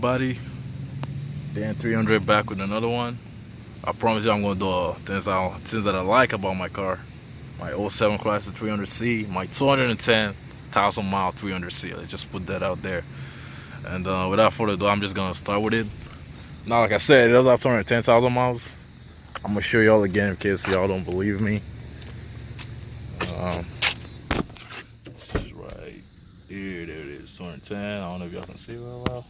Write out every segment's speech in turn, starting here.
body, then 300 back with another one. I promise you I'm gonna do things that I like about my car. My '07 Chrysler 300C, my 210,000 mile 300C. Let's just put that out there. And without further ado, I'm just gonna start with it. Now, like I said, it does have 210,000 miles. I'm gonna show y'all again in case y'all don't believe me. Right here, there it is, 210. I don't know if y'all can see real well.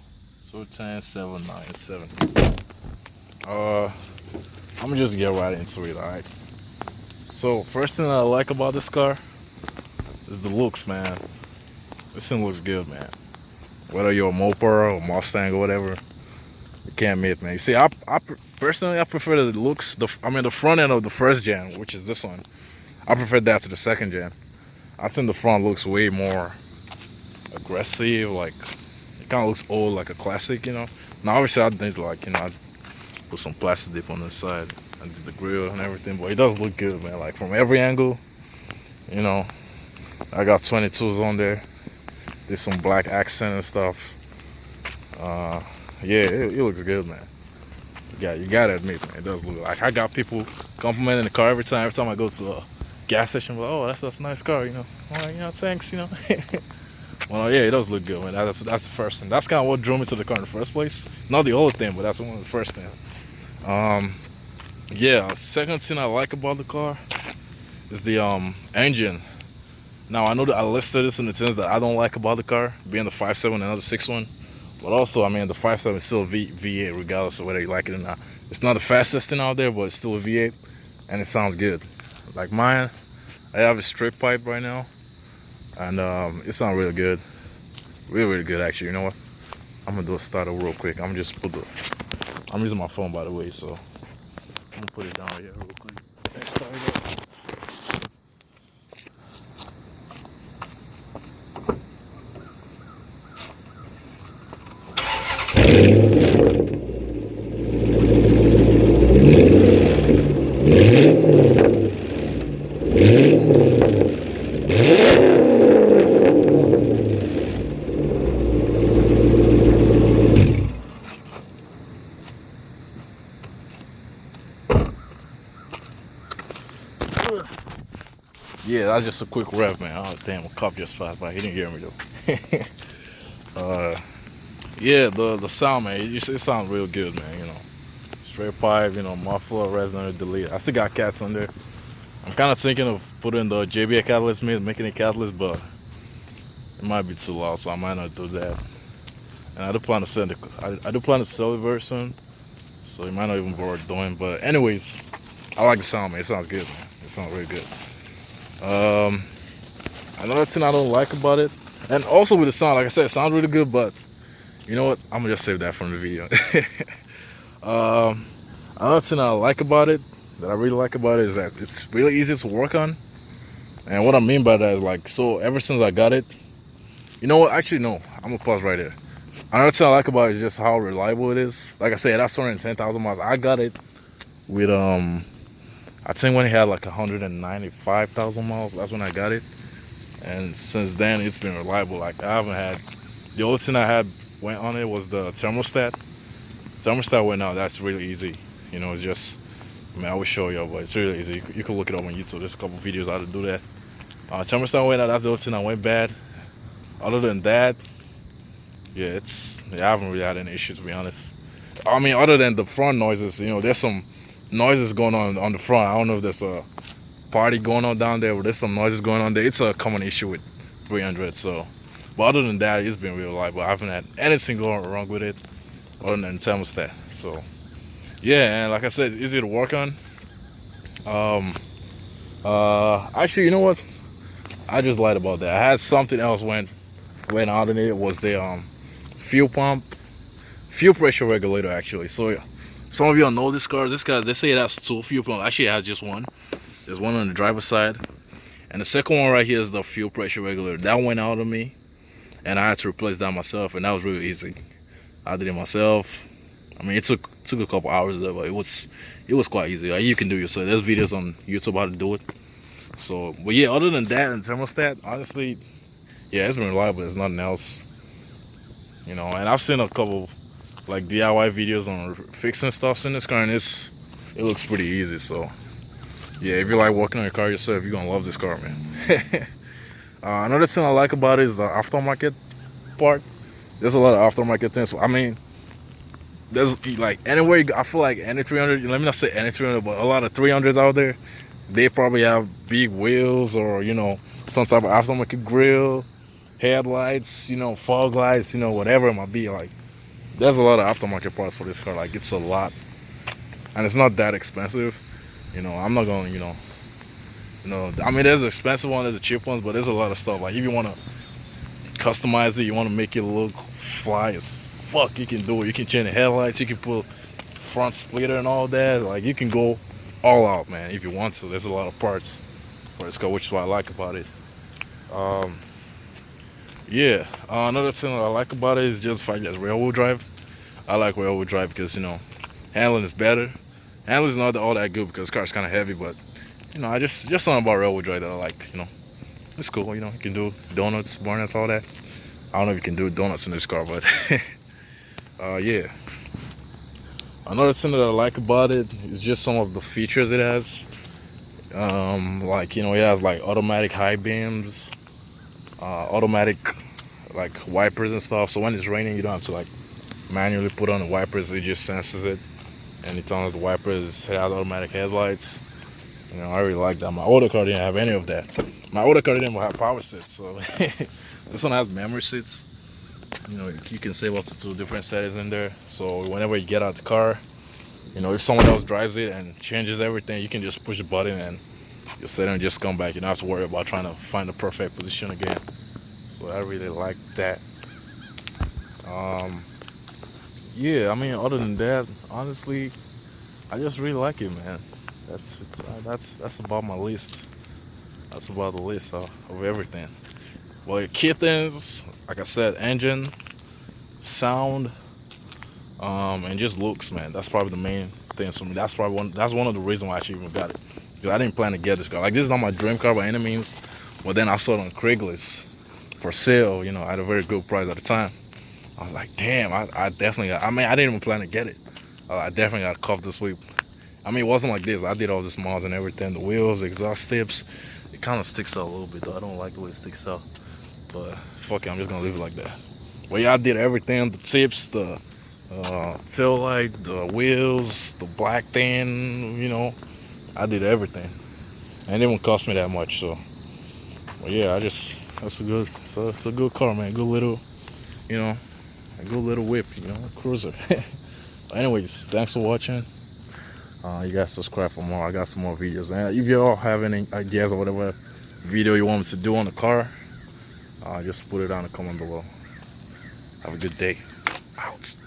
210, 797. I'm gonna just get right into it, alright? So, first thing I like about this car is the looks, man. This thing looks good, man. Whether you're a Moper or Mustang or whatever, you can't miss, man. You see, personally, I prefer the looks, the front end of the first gen, which is this one. I prefer that to the second gen. I think the front looks way more aggressive, like, it kind of looks old, like a classic, you know. Now, obviously, I think, like, you know, I'd put some plastic dip on the side and do the grill and everything, but it does look good, man. Like, from every angle, you know. I got 22s on there. There's some black accent and stuff. Yeah, it looks good, man. You gotta admit, man, it does look like. I got people complimenting the car every time I go to a gas station. Like, oh, that's a nice car, you know. I'm like, you know, thanks, you know. Well, yeah, it does look good, man. That's the first thing. That's kind of what drew me to the car in the first place. Not the whole thing, but that's one of the first things. Yeah, second thing I like about the car is the engine. Now, I know that I listed this in the things that I don't like about the car, being the 5.7 and another 6.1. But also, I mean, the 5.7 is still a V8, regardless of whether you like it or not. It's not the fastest thing out there, but it's still a V8, and it sounds good. Like mine, I have a straight pipe right now, and it sounds really good. Really good, actually. You know what? I'm gonna do a starter real quick. I'm using my phone, by the way, so I'm gonna put it down here real quick. Let's start it up. Yeah, that's just a quick rev, man. Oh damn, a cop just passed by. He didn't hear me though. Yeah, the sound, man. It sounds real good, man. You know, straight pipe, you know, muffler, resonant, delete. I still got cats on there. I'm kind of thinking of putting the JBL catalyst, making it catalyst, but it might be too loud, so I might not do that. And I do plan to sell it very soon, so you might not even bother doing. But anyways, I like the sound, man. It sounds good, man. It sounds really good. Another thing I don't like about it, and also with the sound, like I said, it sounds really good, but you know what? I'm gonna just save that from the video. Another thing I like about it, that I really like about it, is that it's really easy to work on. And what I mean by that is, like, so ever since I got it, you know what? Actually, no. I'm gonna pause right there. Another thing I like about it is just how reliable it is. Like I said, that's 210,000 miles. I got it with I think when it had like 195,000 miles, that's when I got it. And since then, it's been reliable. Like, I haven't had, the only thing I had went on it was the thermostat. Thermostat went out. That's really easy. You know, it's just, I mean, I will show you, but it's really easy. You can look it up on YouTube. There's a couple videos how to do that. Thermostat went out. That's the only thing that went bad. Other than that, yeah, I haven't really had any issues, to be honest. I mean, other than the front noises, you know, there's some noises going on the front. I don't know if there's a party going on down there, but there's some noises going on there. It's a common issue with 300, so. But other than that, it's been real reliable. I haven't had anything going wrong with it, other than thermostat. So, yeah, and like I said, easy to work on. Actually, you know what? I just lied about that. I had something else went out in it. It was the fuel pressure regulator, actually. So some of you don't know this car. This car, they say it has two fuel pumps. Actually, it has just one. There's one on the driver's side, and the second one right here is the fuel pressure regulator. That went out on me, and I had to replace that myself, and that was really easy. I did it myself. I mean, it took a couple hours though, but it was quite easy. Like, you can do it yourself. There's videos on YouTube how to do it. So, but yeah, other than that and thermostat, honestly, yeah, it's been reliable. There's nothing else, you know. And I've seen a couple like DIY videos on fixing stuff in this car, and it looks pretty easy. So yeah, if you like working on your car yourself, you're gonna love this car, man. Another thing I like about it is the aftermarket part. There's a lot of aftermarket things. I mean, there's like anywhere I feel like any 300. Let me not say any 300, but a lot of 300s out there, they probably have big wheels or some type of aftermarket grill, headlights, fog lights, whatever it might be. Like, there's a lot of aftermarket parts for this car. Like, it's a lot, and it's not that expensive. I'm not going, I mean, there's an expensive one, there's a cheap ones, but there's a lot of stuff. Like, if you want to customize it, you want to make it look fly as fuck, you can do it. You can change the headlights, you can put front splitter and all that. Like, you can go all out, man, if you want to. There's a lot of parts for this car, which is what I like about it. Yeah, another thing that I like about it is just the fact that it's rear wheel drive. I like rear wheel drive because, handling is better. Handling is not all that good because the car is kind of heavy, but I just something about rear wheel drive that I like. It's cool. You can do donuts, burnouts, all that. I don't know if you can do donuts in this car, but yeah. Another thing that I like about it is just some of the features it has. Like it has like automatic high beams, automatic like wipers and stuff. So when it's raining, you don't have to like manually put on the wipers. It just senses it, and it turns the wipers. It has automatic headlights. I really like that. My older car didn't have any of that. My older car didn't have power seats, so this one has memory seats. You can save up to 2 different settings in there. So whenever you get out the car, if someone else drives it and changes everything, you can just push the button and you set it and just come back. You don't have to worry about trying to find the perfect position again. So I really like that. Yeah, I mean, other than that, honestly, I just really like it, man. That's about my list. That's about the list of everything. Well, key things, like I said, engine, sound, and just looks, man. That's probably the main things for me. That's one of the reasons why I actually even got it. Because I didn't plan to get this car. Like, this is not my dream car by any means. But then I saw it on Craigslist for sale, at a very good price at the time. I was like, damn, I definitely got. I mean, I didn't even plan to get it. I definitely got a cuff this week. I mean, it wasn't like this. I did all this mods and everything. The wheels, the exhaust tips. It kind of sticks out a little bit, though. I don't like the way it sticks out. But fuck it, I'm just going to leave it like that. But yeah, I did everything. The tips, the tail light, the wheels, the black thing, I did everything. And it didn't cost me that much, so. But yeah, that's a good car, man. Good little, a good little whip, cruiser. Anyways, thanks for watching. You guys subscribe for more. I got some more videos. And if you all have any ideas or whatever video you want me to do on the car, just put it down in the comment below. Have a good day. Out.